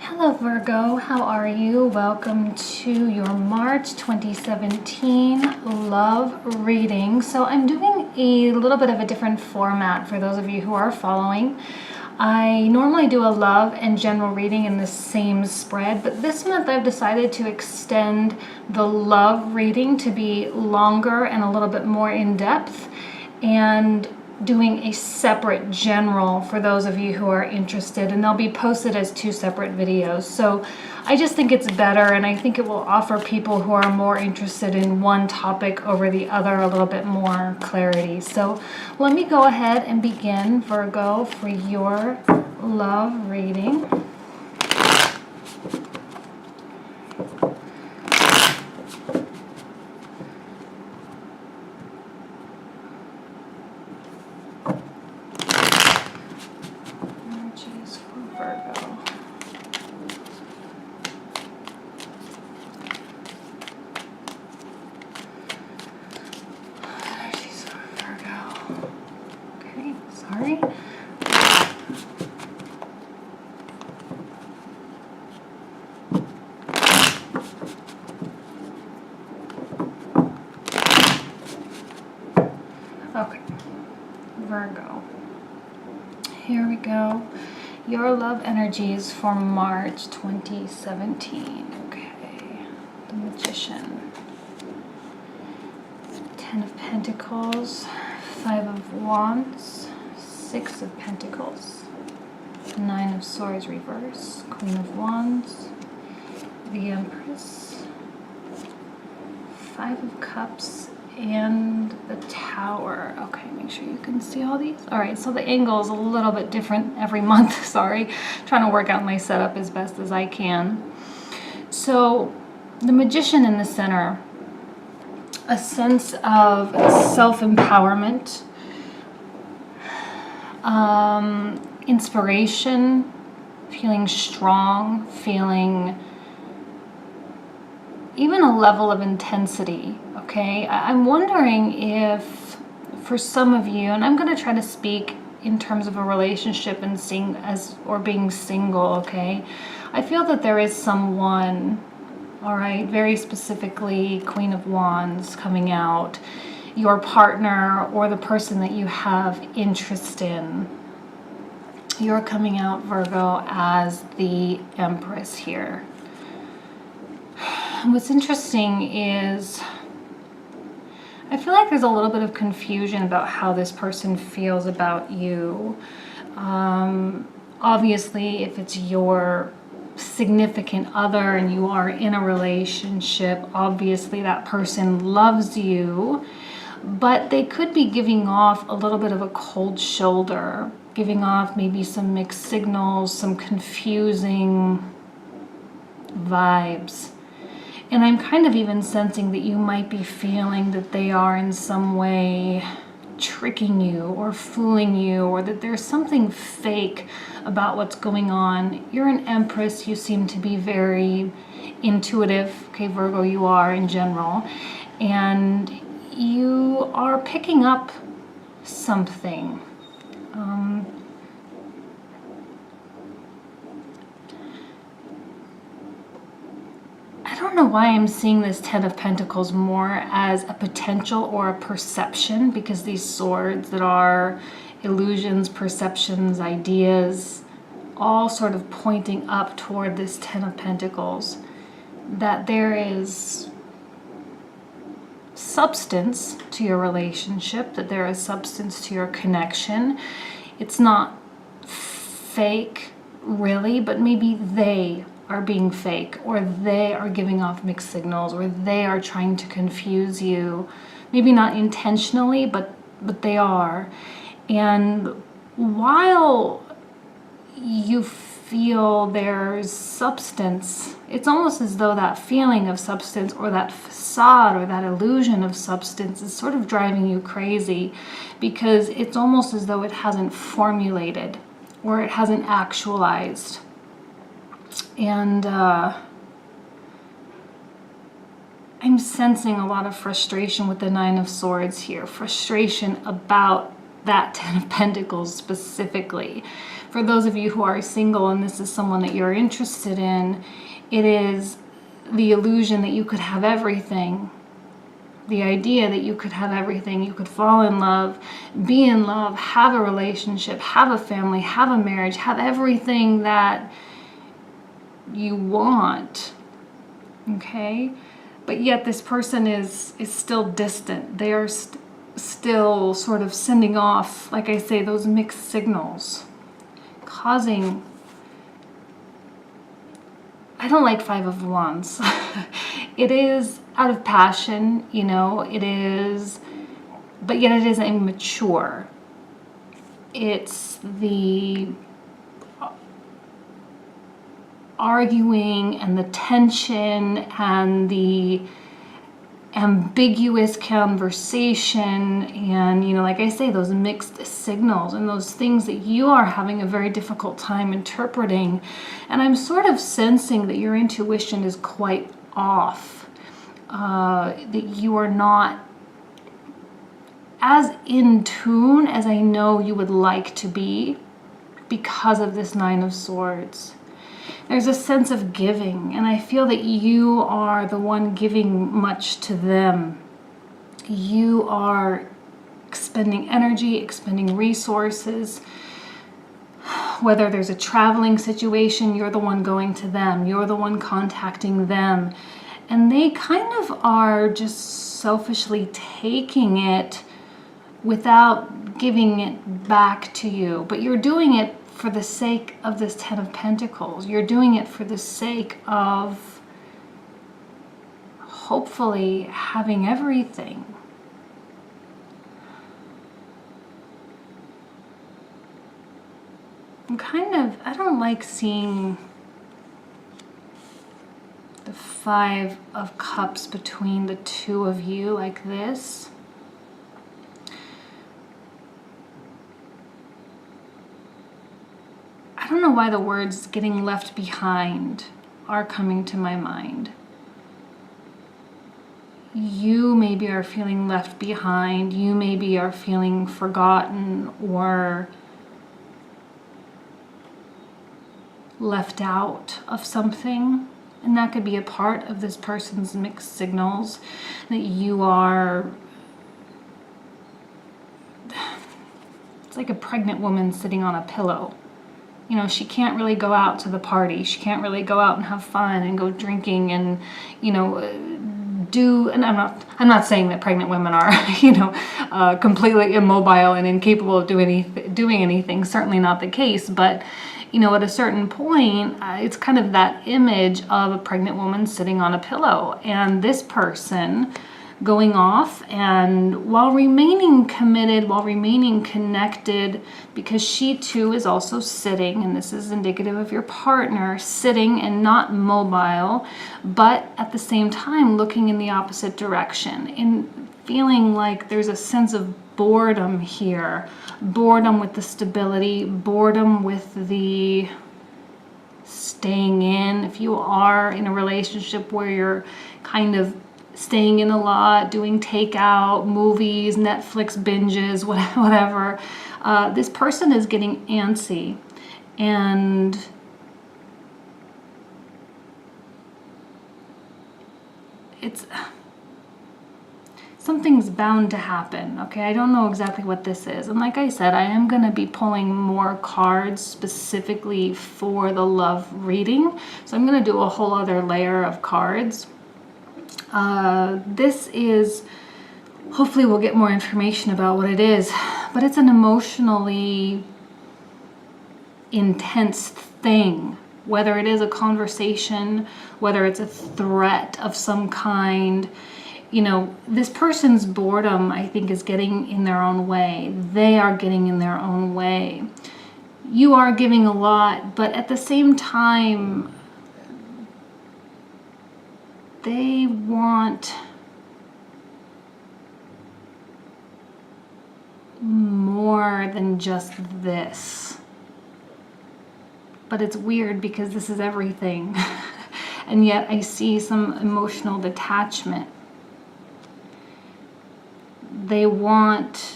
Hello Virgo, how are you? Welcome to your March 2017 love reading. So I'm doing a little bit of a different format for those of you who are following. I normally do a love and general reading in the same spread, but this month I've decided to extend the love reading to be longer and a little bit more in depth, and doing a separate general for those of you who are interested, and they'll be posted as two separate videos. So I just think it's better, and I think it will offer people who are more interested in one topic over the other a little bit more clarity. So let me go ahead and begin, Virgo, for your love reading. Virgo. Energies for Virgo. Okay, sorry. Okay, Virgo. Here we go. Your love energies for March 2017. Okay. The Magician. 10 of Pentacles. 5 of Wands. 6 of Pentacles. 9 of Swords reverse. Queen of Wands. The Empress. 5 of Cups. And the Tower. Okay, make sure you can see all these. All right, so the angle is a little bit different every month. Sorry, trying to work out my setup as best as I can. So the Magician in the center, a sense of self-empowerment, inspiration, feeling strong, feeling even a level of intensity. Okay, I'm wondering if for some of you, and I'm going to try to speak in terms of a relationship and being single, okay, I feel that there is someone, all right, very specifically Queen of Wands coming out, your partner or the person that you have interest in. You're coming out, Virgo, as the Empress here. What's interesting is I feel like there's a little bit of confusion about how this person feels about you. Obviously, if it's your significant other and you are in a relationship, obviously that person loves you, but they could be giving off a little bit of a cold shoulder, giving off maybe some mixed signals, some confusing vibes. And I'm kind of even sensing that you might be feeling that they are in some way tricking you or fooling you, or that there's something fake about what's going on. You're an Empress. You seem to be very intuitive. Okay, Virgo, you are in general. And you are picking up something. I don't know why I'm seeing this 10 of Pentacles more as a potential or a perception, because these swords that are illusions, perceptions, ideas, all sort of pointing up toward this 10 of Pentacles, that there is substance to your relationship, that there is substance to your connection. It's not fake, really, but maybe they are being fake, or they are giving off mixed signals, or they are trying to confuse you. Maybe not intentionally, but they are. And while you feel there's substance, it's almost as though that feeling of substance, or that facade, or that illusion of substance is sort of driving you crazy, because it's almost as though it hasn't formulated, or it hasn't actualized. And I'm sensing a lot of frustration with the 9 of Swords here. Frustration about that Ten of Pentacles specifically. For those of you who are single and this is someone that you're interested in, it is the illusion that you could have everything. The idea that you could have everything. You could fall in love, be in love, have a relationship, have a family, have a marriage, have everything that you want. Okay? But yet this person is still distant. They are still sort of sending off, like I say, those mixed signals, causing... I don't like Five of Wands. It is out of passion, you know, it is, but yet it is immature. It's the arguing and the tension and the ambiguous conversation and, you know, like I say, those mixed signals and those things that you are having a very difficult time interpreting. And I'm sort of sensing that your intuition is quite off, that you are not as in tune as I know you would like to be because of this Nine of Swords. There's a sense of giving, and I feel that you are the one giving much to them. You are expending energy, expending resources. Whether there's a traveling situation, you're the one going to them. You're the one contacting them. And they kind of are just selfishly taking it without giving it back to you. But you're doing it for the sake of this Ten of Pentacles. You're doing it for the sake of hopefully having everything. I don't like seeing the Five of Cups between the two of you like this. I don't know why the words getting left behind are coming to my mind. You maybe are feeling left behind. You maybe are feeling forgotten or left out of something. And that could be a part of this person's mixed signals, that you are... It's like a pregnant woman sitting on a pillow. You know, she can't really go out to the party. She can't really go out and have fun and go drinking and, you know, and I'm not saying that pregnant women are, you know, completely immobile and incapable of doing anything. Certainly not the case. But, you know, at a certain point, it's kind of that image of a pregnant woman sitting on a pillow. And this person going off, and while remaining committed, while remaining connected, because she too is also sitting, and this is indicative of your partner, sitting and not mobile, but at the same time looking in the opposite direction and feeling like there's a sense of boredom here. Boredom with the stability, boredom with the staying in. If you are in a relationship where you're kind of staying in a lot, doing takeout, movies, Netflix binges, whatever, this person is getting antsy, and something's bound to happen, okay? I don't know exactly what this is. And like I said, I am going to be pulling more cards specifically for the love reading. So I'm going to do a whole other layer of cards. This is, hopefully we'll get more information about what it is, but it's an emotionally intense thing, whether it is a conversation, whether it's a threat of some kind. You know, this person's boredom, I think, is getting in their own way. They are getting in their own way. You are giving a lot, but at the same time, they want more than just this. But it's weird because this is everything. And yet I see some emotional detachment. They want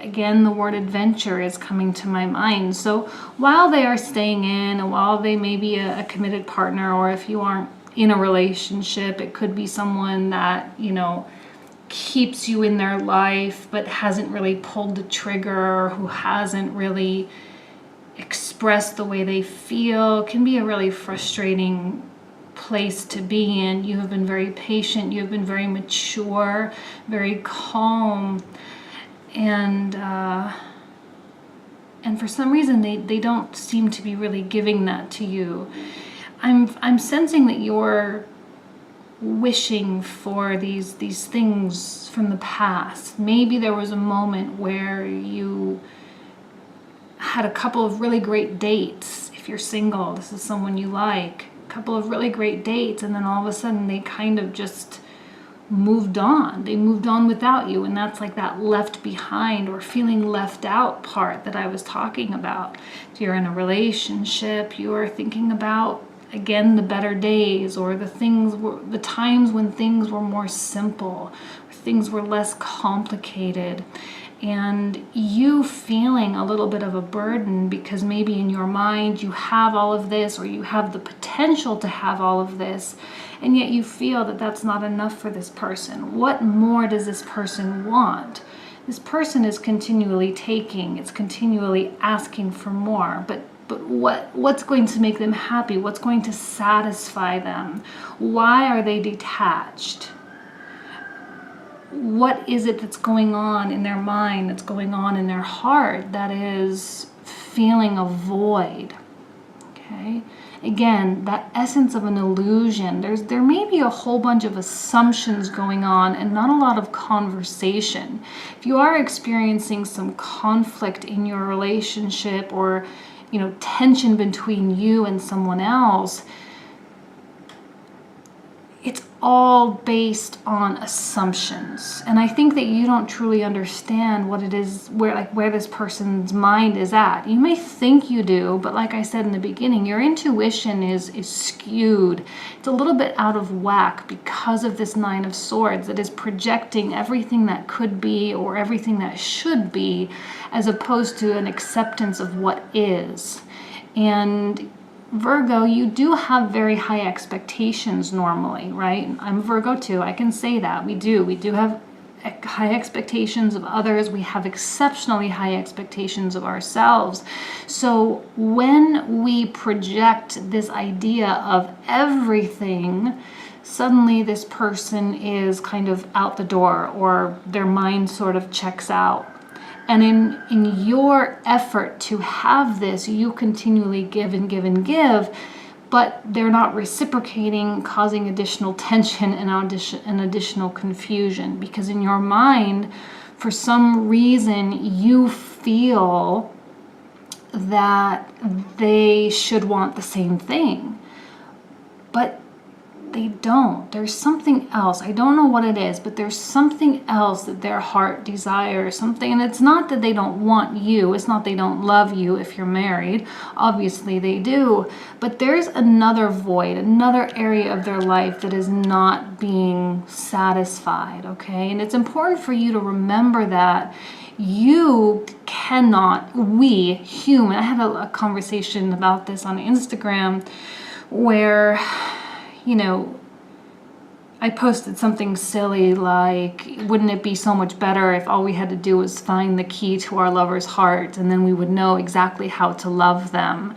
again, the word adventure is coming to my mind. So while they are staying in, and while they may be a committed partner, or if you aren't in a relationship, it could be someone that, you know, keeps you in their life but hasn't really pulled the trigger, or who hasn't really expressed the way they feel. It can be a really frustrating place to be in. You have been very patient, you have been very mature, very calm, and for some reason they don't seem to be really giving that to you. I'm sensing that you're wishing for these things from the past. Maybe there was a moment where you had a couple of really great dates. If you're single, this is someone you like. A couple of really great dates, and then all of a sudden they kind of just moved on. They moved on without you, and that's like that left behind or feeling left out part that I was talking about. If you're in a relationship, you are thinking about, again, the better days, or the times when things were more simple, or things were less complicated, and you feeling a little bit of a burden because maybe in your mind you have all of this, or you have the potential to have all of this, and yet you feel that that's not enough for this person. What more does this person want? This person is continually taking, it's continually asking for more, but what's going to make them happy? What's going to satisfy them? Why are they detached? What is it that's going on in their mind, that's going on in their heart, that is feeling a void? Okay? Again, that essence of an illusion. There may be a whole bunch of assumptions going on and not a lot of conversation. If you are experiencing some conflict in your relationship, or tension between you and someone else, it's all based on assumptions. And I think that you don't truly understand what it is, where this person's mind is at. You may think you do, but like I said in the beginning, your intuition is skewed. It's a little bit out of whack because of this Nine of Swords that is projecting everything that could be, or everything that should be, as opposed to an acceptance of what is. And Virgo, you do have very high expectations normally, right? I'm Virgo too, I can say that. We do have high expectations of others. We have exceptionally high expectations of ourselves. So when we project this idea of everything, suddenly this person is kind of out the door, or their mind sort of checks out. And in your effort to have this, you continually give and give and give, but they're not reciprocating, causing additional tension and additional confusion. Because in your mind, for some reason, you feel that they should want the same thing. But they don't. There's something else. I don't know what it is, but there's something else that their heart desires, something. And it's not that they don't want you. It's not they don't love you if you're married. Obviously they do. But there's another void, another area of their life that is not being satisfied, okay? And it's important for you to remember that you cannot, we, human, I had a conversation about this on Instagram where, I posted something silly like, wouldn't it be so much better if all we had to do was find the key to our lover's heart, and then we would know exactly how to love them.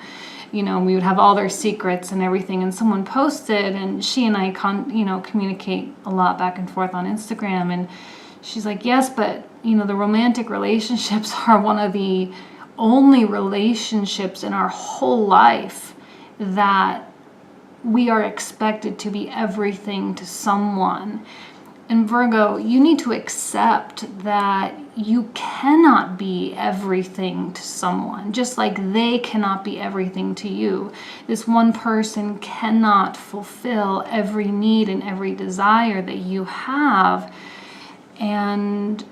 We would have all their secrets and everything. And someone posted, and she and I communicate a lot back and forth on Instagram, and she's like, yes, but the romantic relationships are one of the only relationships in our whole life that we are expected to be everything to someone. And Virgo, you need to accept that you cannot be everything to someone, just like they cannot be everything to you. This one person cannot fulfill every need and every desire that you have. And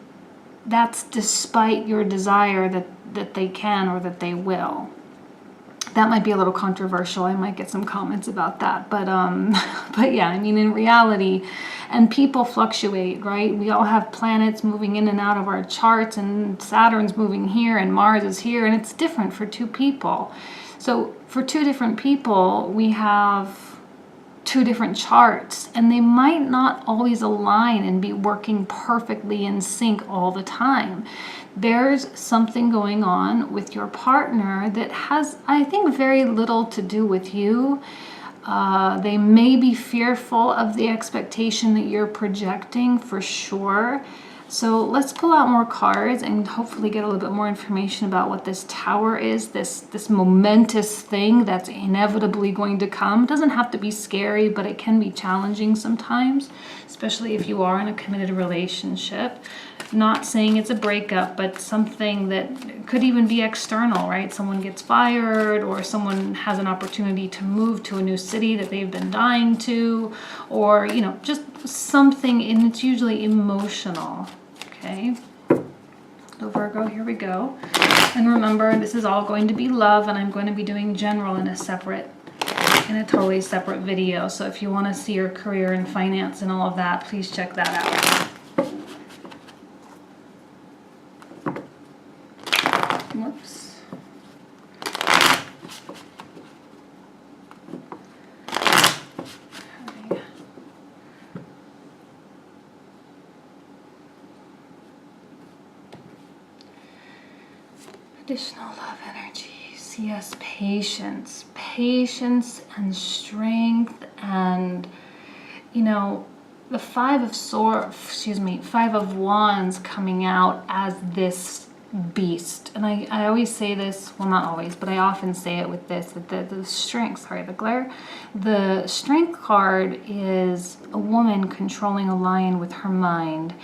that's despite your desire that they can or that they will. That might be a little controversial. I might get some comments about that, but but yeah, I mean, in reality, and people fluctuate, right? We all have planets moving in and out of our charts, and Saturn's moving here and Mars is here, and it's different for two people. So for two different people, we have two different charts, and they might not always align and be working perfectly in sync all the time. There's something going on with your partner that has, I think, very little to do with you. They may be fearful of the expectation that you're projecting, for sure. So let's pull out more cards and hopefully get a little bit more information about what this Tower is, this momentous thing that's inevitably going to come. It doesn't have to be scary, but it can be challenging sometimes, especially if you are in a committed relationship. Not saying it's a breakup, but something that could even be external, right? Someone gets fired, or someone has an opportunity to move to a new city that they've been dying to, or, you know, just something, and it's usually emotional. Okay, so Virgo, here we go. And remember, this is all going to be love, and I'm going to be doing general in a totally separate video. So if you want to see your career and finance and all of that, please check that out. Whoops. Additional love energies. Yes, patience. Patience and strength, and, you know, the Five of Wands coming out as this beast. And I always say this, well, not always, but I often say it with this, that the strength, the strength card is a woman controlling a lion with her mind.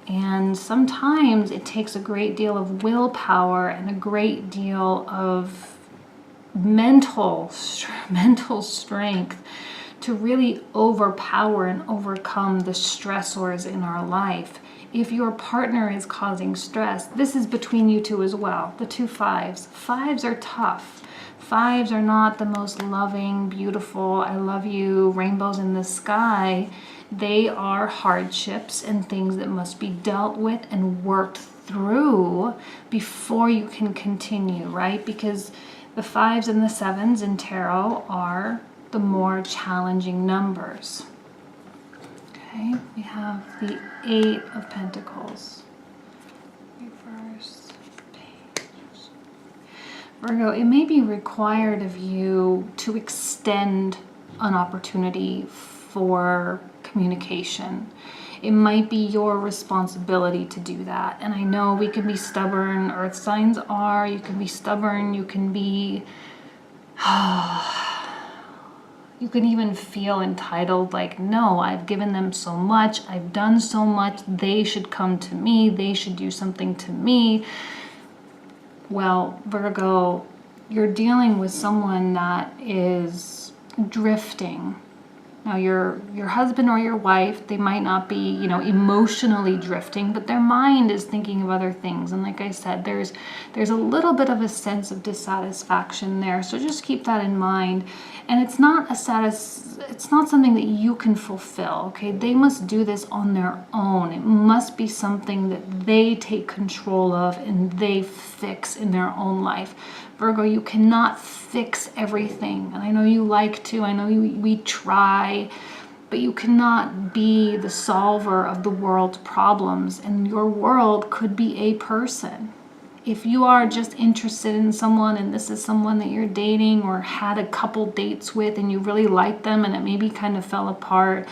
And sometimes it takes a great deal of willpower and a great deal of mental strength to really overpower and overcome the stressors in our life. If your partner is causing stress, this is between you two as well. The two fives. Fives are tough. Fives are not the most loving, beautiful, I love you, rainbows in the sky. They are hardships and things that must be dealt with and worked through before you can continue, right? Because the fives and the sevens in tarot are the more challenging numbers. Okay, we have the Eight of Pentacles. Reverse page. Virgo, it may be required of you to extend an opportunity for communication. It might be your responsibility to do that. And I know we can be stubborn, earth signs are, you can be stubborn, you can be, you can even feel entitled, like, no, I've given them so much, I've done so much, they should come to me, they should do something to me. Well, Virgo, you're dealing with someone that is drifting. Now, your husband or your wife, they might not be, you know, emotionally drifting, but their mind is thinking of other things. And like I said, there's a little bit of a sense of dissatisfaction there. So just keep that in mind. And it's not something that you can fulfill, okay? They must do this on their own. It must be something that they take control of and they fix in their own life. Virgo, you cannot fix everything. And I know you like to, I know we try, but you cannot be the solver of the world's problems. And your world could be a person. If you are just interested in someone and this is someone that you're dating or had a couple dates with and you really like them and it maybe kind of fell apart,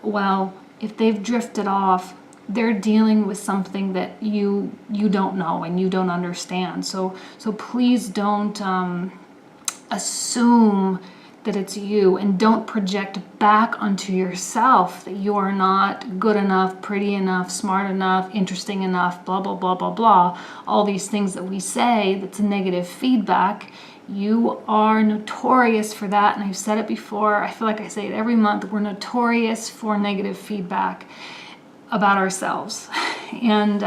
well, if they've drifted off, they're dealing with something that you don't know and you don't understand. So please don't assume that it's you, and don't project back onto yourself that you are not good enough, pretty enough, smart enough, interesting enough, blah, blah, blah, blah, blah. All these things that we say that's negative feedback. You are notorious for that, and I've said it before. I feel like I say it every month. We're notorious for negative feedback about ourselves, and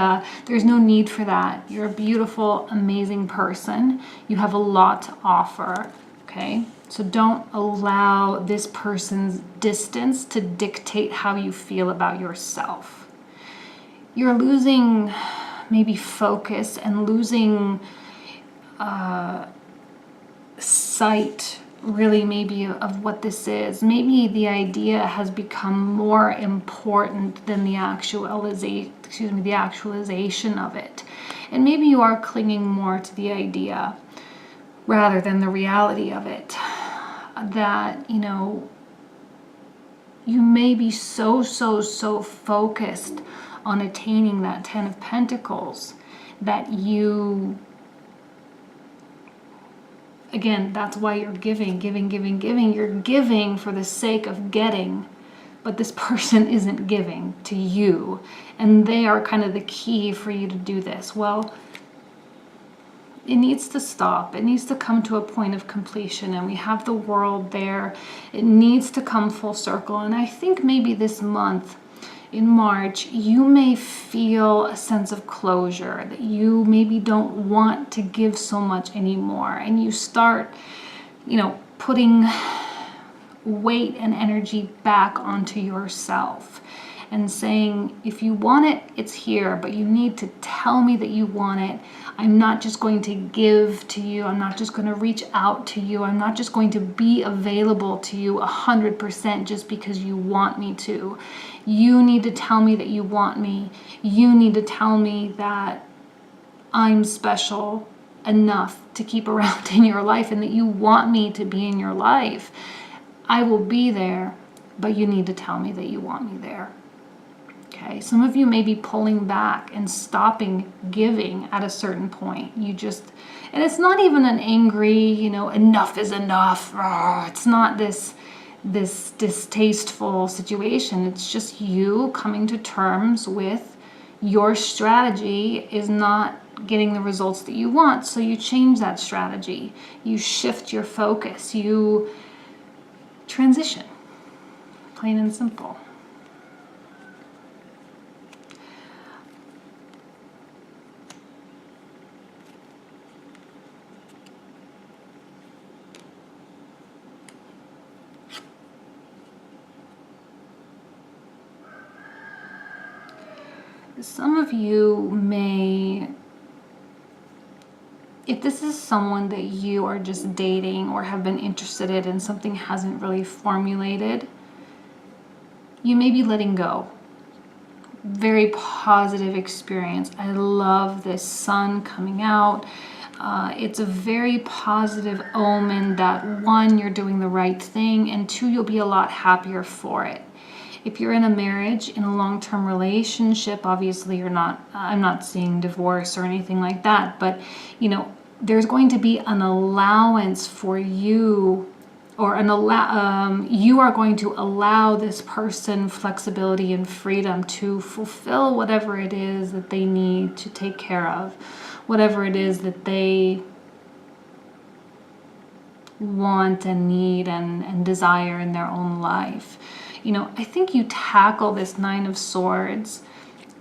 there's no need for that. You're a beautiful, amazing person. You have a lot to offer. Okay? So don't allow this person's distance to dictate how you feel about yourself. You're losing maybe focus and losing sight, really, maybe of what this is. Maybe the idea has become more important than the actualization of it. And maybe you are clinging more to the idea rather than the reality of it. That, you know, you may be so focused on attaining that 10 of Pentacles that you, again, that's why you're giving. You're giving for the sake of getting, but this person isn't giving to you, and they are kind of the key for you to do this. Well, it needs to stop. It needs to come to a point of completion, and we have the world there. It needs to come full circle, and I think maybe this month, in March, you may feel a sense of closure, that you maybe don't want to give so much anymore, and you start, you know, putting weight and energy back onto yourself and saying, if you want it, it's here, but you need to tell me that you want it. I'm not just going to give to you. I'm not just going to reach out to you. I'm not just going to be available to you 100% just because you want me to. You need to tell me that you want me. You need to tell me that I'm special enough to keep around in your life and that you want me to be in your life. I will be there, but you need to tell me that you want me there. Okay, some of you may be pulling back and stopping giving at a certain point. You just, and it's not even an angry, you know, enough is enough. It's not this distasteful situation. It's just you coming to terms with your strategy is not getting the results that you want. So you change that strategy. You shift your focus. You transition. Plain and simple. Some of you may, if this is someone that you are just dating or have been interested in and something hasn't really formulated, you may be letting go. Very positive experience. I love this sun coming out. It's a very positive omen that, one, you're doing the right thing, and two, you'll be a lot happier for it. If you're in a marriage, in a long-term relationship, obviously you're not, I'm not seeing divorce or anything like that, but, you know, there's going to be an allowance for you, or you are going to allow this person flexibility and freedom to fulfill whatever it is that they need to take care of, whatever it is that they want and need and desire in their own life. You know, I think you tackle this Nine of Swords.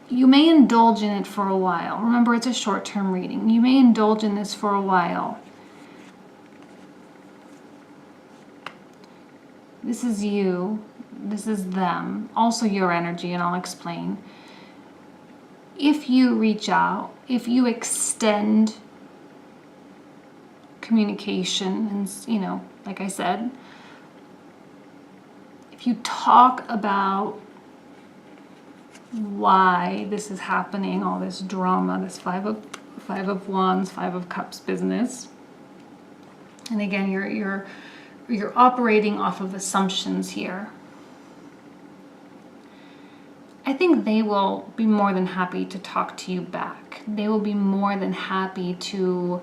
You may indulge in it for a while. Remember, it's a short-term reading. You may indulge in this for a while. This is you. This is them. Also your energy, and I'll explain. If you reach out, if you extend communication, and, you know, like I said, if you talk about why this is happening, all this drama, this Five of Wands, Five of Cups business, and again, you're operating off of assumptions here. I think they will be more than happy to talk to you back. They will be more than happy to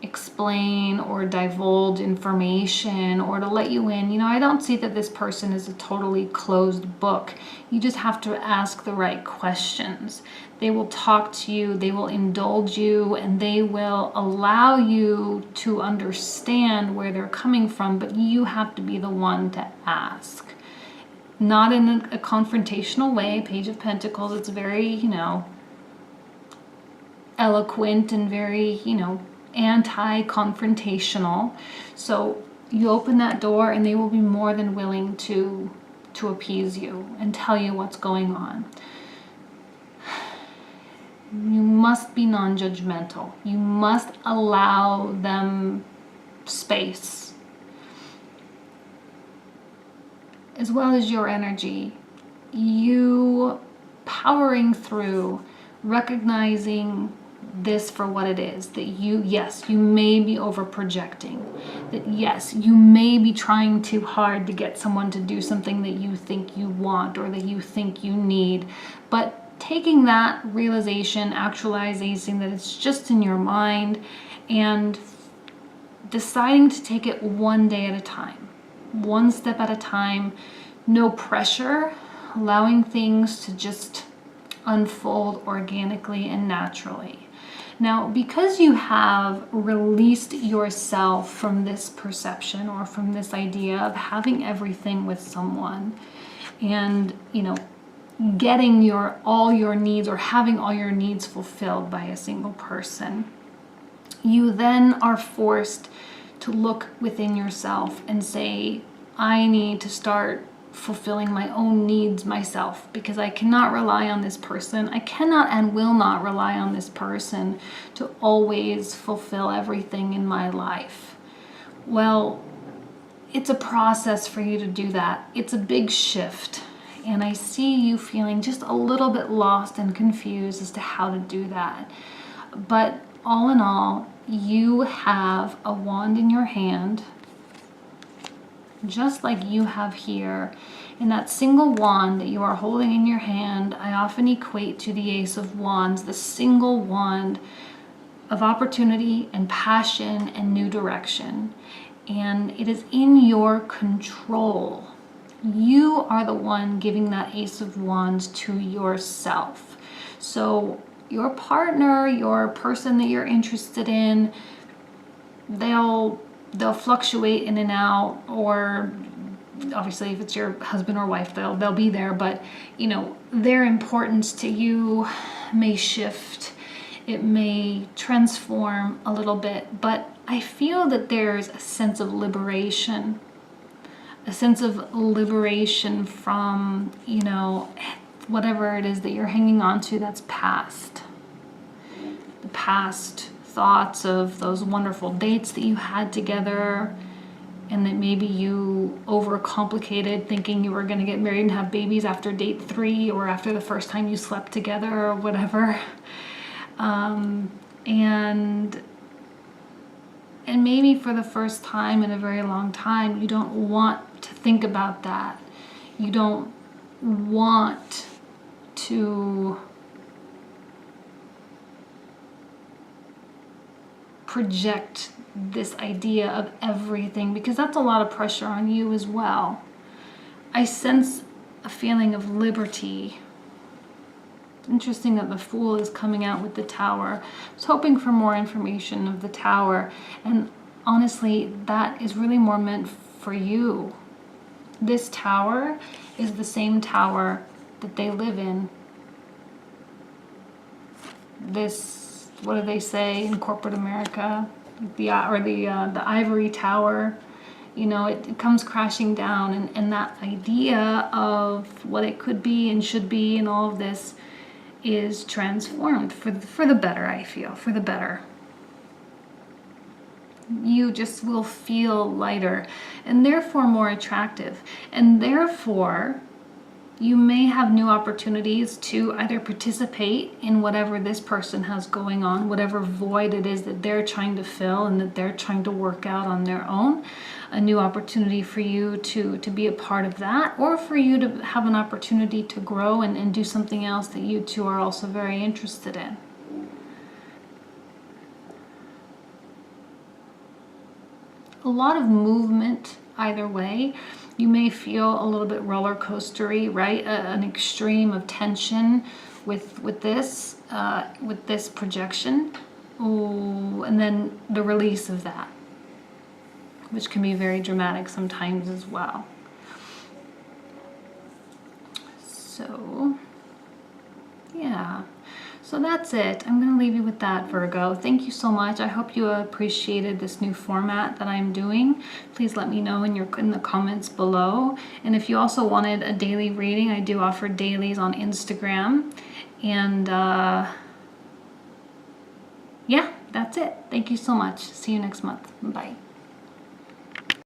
explain or divulge information or to let you in. You know, I don't see that this person is a totally closed book. You just have to ask the right questions. They will talk to you, they will indulge you, and they will allow you to understand where they're coming from, but you have to be the one to ask. Not in a confrontational way. Page of Pentacles, it's very, you know, eloquent and very, you know, anti-confrontational. So you open that door and they will be more than willing to appease you and tell you what's going on. You must be non-judgmental. You must allow them space, as well as your energy. You powering through, recognizing this for what it is, that yes, you may be over projecting, that yes, you may be trying too hard to get someone to do something that you think you want or that you think you need, but taking that realization, actualizing that it's just in your mind, and deciding to take it one day at a time, one step at a time, no pressure, allowing things to just unfold organically and naturally. Now, because you have released yourself from this perception or from this idea of having everything with someone and, getting all your needs or having all your needs fulfilled by a single person, you then are forced to look within yourself and say, I need to start fulfilling my own needs myself, because I cannot rely on this person. I cannot and will not rely on this person to always fulfill everything in my life. Well, it's a process for you to do that. It's a big shift. And I see you feeling just a little bit lost and confused as to how to do that. But all in all, you have a wand in your hand, just like you have here. And that single wand that you are holding in your hand, I often equate to the Ace of Wands, the single wand of opportunity and passion and new direction. And it is in your control. You are the one giving that Ace of Wands to yourself. So your partner, your person that you're interested in, they'll fluctuate in and out, or obviously if it's your husband or wife, they'll be there, but their importance to you may shift. It may transform a little bit, but I feel that there's a sense of liberation. A sense of liberation from, whatever it is that you're hanging on to that's past. The past thoughts of those wonderful dates that you had together, and that maybe you overcomplicated thinking you were going to get married and have babies after date 3 or after the first time you slept together or whatever. And maybe for the first time in a very long time, you don't want to think about that. You don't want to project this idea of everything, because that's a lot of pressure on you as well. I sense a feeling of liberty. It's interesting that the Fool is coming out with the Tower. I was hoping for more information of the Tower, and honestly, that is really more meant for you. This tower is the same tower that they live in. This, what do they say in corporate America? The ivory tower. It comes crashing down, and that idea of what it could be and should be and all of this is transformed for the better, I feel, for the better. You just will feel lighter and therefore more attractive. And therefore, you may have new opportunities to either participate in whatever this person has going on, whatever void it is that they're trying to fill and that they're trying to work out on their own. A new opportunity for you to be a part of that, or for you to have an opportunity to grow and do something else that you two are also very interested in. A lot of movement either way. You may feel a little bit roller coastery, right? An extreme of tension with this projection. Ooh, and then the release of that, which can be very dramatic sometimes as well. So, yeah. So that's it. I'm going to leave you with that, Virgo. Thank you so much. I hope you appreciated this new format that I'm doing. Please let me know in the comments below. And if you also wanted a daily reading, I do offer dailies on Instagram. And yeah, that's it. Thank you so much. See you next month. Bye.